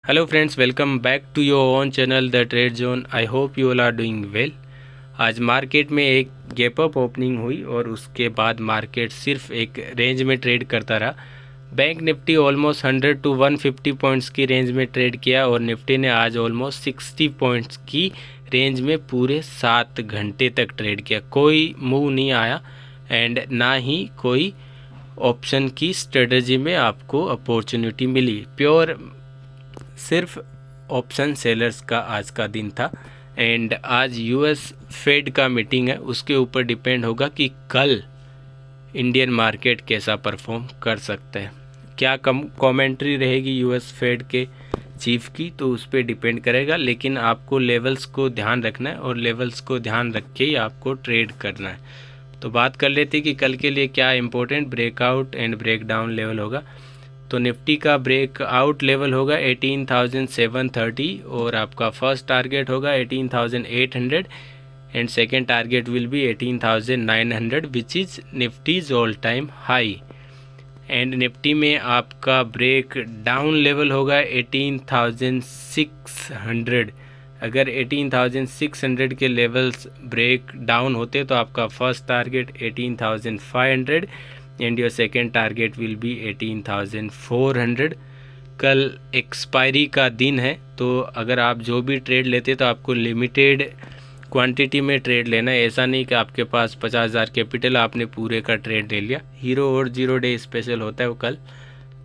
Hello friends, welcome back to your own channel the trade zone. I hope you all are doing well. आज market में एक gap up opening हुई और उसके बाद market सिर्फ एक रेंज में ट्रेड करता रहा। Bank Nifty almost 100 to 150 points की रेंज में ट्रेड किया और निफ्टी ने आज ऑलमोस्ट 60 पॉइंट्स की रेंज में पूरे 7 घंटे तक ट्रेड किया। कोई मूव नहीं आया एंड ना ही कोई ऑप्शन की स्ट्रेटजी में आपको अपॉर्चुनिटी मिली। प्योर सिर्फ ऑप्शन सेलर्स का आज का दिन था एंड आज यूएस फेड का मीटिंग है, उसके ऊपर डिपेंड होगा कि कल इंडियन मार्केट कैसा परफॉर्म कर सकता है। क्या कमेंट्री रहेगी यूएस फेड के चीफ की, तो उस पर डिपेंड करेगा। लेकिन आपको लेवल्स को ध्यान रखना है और लेवल्स को ध्यान रख के ही आपको ट्रेड करना है। तो बात कर लेते हैं कि कल के लिए क्या important breakout and break down level होगा। तो निफ्टी का ब्रेकआउट लेवल होगा 18,730 और आपका फर्स्ट टारगेट होगा 18,800 and second target will be 18,900 which is Nifty's all time high. And Nifty में आपका ब्रेक डाउन लेवल होगा 18,600। अगर 18,600 के लेवल्स ब्रेक डाउन होते तो आपका first target 18,500 and your second target will B 18,400। कल एक्सपायरी का दिन है, तो अगर आप जो भी ट्रेड लेते तो आपको लिमिटेड क्वांटिटी में ट्रेड लेना है। ऐसा नहीं कि आपके पास 50,000 कैपिटल आपने पूरे का ट्रेड ले लिया। हीरो और 0 डे स्पेशल होता है वो कल,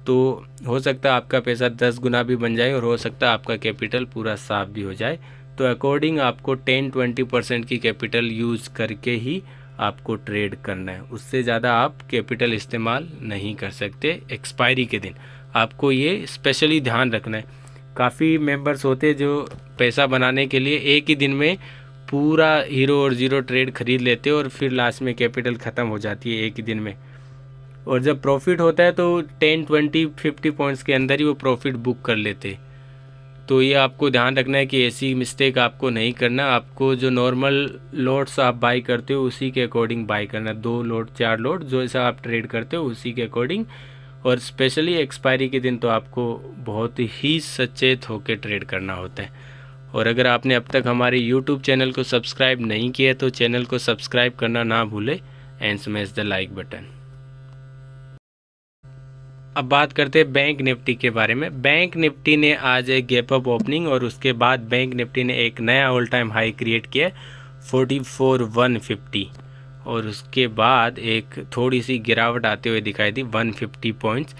तो हो सकता है आपका पैसा 10 गुना भी बन जाए और हो सकता है आपका कैपिटल पूरा साफ भी हो जाए। तो अकॉर्डिंग आपको 10-20% की कैपिटल यूज़ करके ही आपको ट्रेड करना है, उससे ज़्यादा आप कैपिटल इस्तेमाल नहीं कर सकते एक्सपायरी के दिन। आपको ये स्पेशली ध्यान रखना है। काफ़ी मेंबर्स होते जो पैसा बनाने के लिए एक ही दिन में पूरा हीरो और 0 ट्रेड खरीद लेते और फिर लास्ट में कैपिटल ख़त्म हो जाती है एक ही दिन में। और जब प्रॉफिट होता है तो 10-20-50 पॉइंट्स के अंदर ही वो प्रॉफिट बुक कर लेते। तो ये आपको ध्यान रखना है कि ऐसी मिस्टेक आपको नहीं करना। आपको जो नॉर्मल लॉट्स आप बाई करते हो उसी के अकॉर्डिंग बाई करना, 2 लॉट 4 लॉट जो ऐसा आप ट्रेड करते हो उसी के अकॉर्डिंग। और स्पेशली एक्सपायरी के दिन तो आपको बहुत ही सचेत होकर ट्रेड करना होता है। और अगर आपने अब तक हमारे यूट्यूब चैनल को सब्सक्राइब नहीं किया तो चैनल को सब्सक्राइब करना ना भूले and smash the like button. अब बात करते हैं बैंक निफ्टी के बारे में। बैंक निफ्टी ने आज एक गैप अप ओपनिंग और उसके बाद बैंक निफ्टी ने एक नया ऑल टाइम हाई क्रिएट किया 44,150 और उसके बाद एक थोड़ी सी गिरावट आते हुए दिखाई दी 150 पॉइंट्स।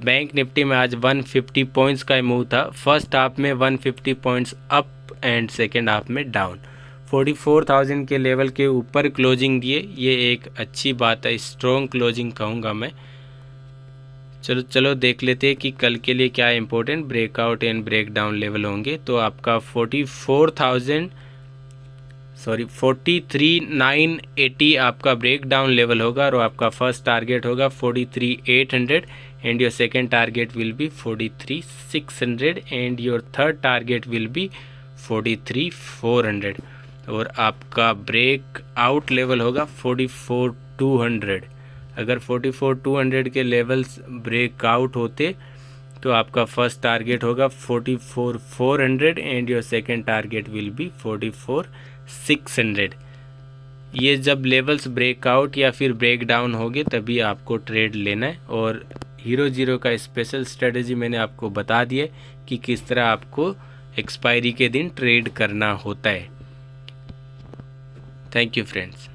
बैंक निफ्टी में आज 150 पॉइंट्स का मूव था। फर्स्ट हाफ में 150 points up and second half में डाउन। 44,000 के लेवल के ऊपर क्लोजिंग दिए, ये एक अच्छी बात है, स्ट्रॉन्ग क्लोजिंग कहूँगा मैं। चलो देख लेते हैं कि कल के लिए क्या important breakout and break down level होंगे। तो आपका 43,980 आपका ब्रेक डाउन लेवल होगा और आपका फर्स्ट टारगेट होगा 43,800 and your second target will B 43,600 and your third target will B 43,400 और आपका ब्रेक आउट लेवल होगा 44,200। अगर 44,200 के लेवल्स ब्रेकआउट होते तो आपका फर्स्ट टारगेट होगा 44,400 and your second target will B 44,600। ये जब लेवल्स ब्रेकआउट या फिर ब्रेक डाउन होंगे तभी आपको ट्रेड लेना है। और हीरो 0 का स्पेशल स्ट्रेटजी मैंने आपको बता दिया कि किस तरह आपको एक्सपायरी के दिन ट्रेड करना होता है। Thank you friends.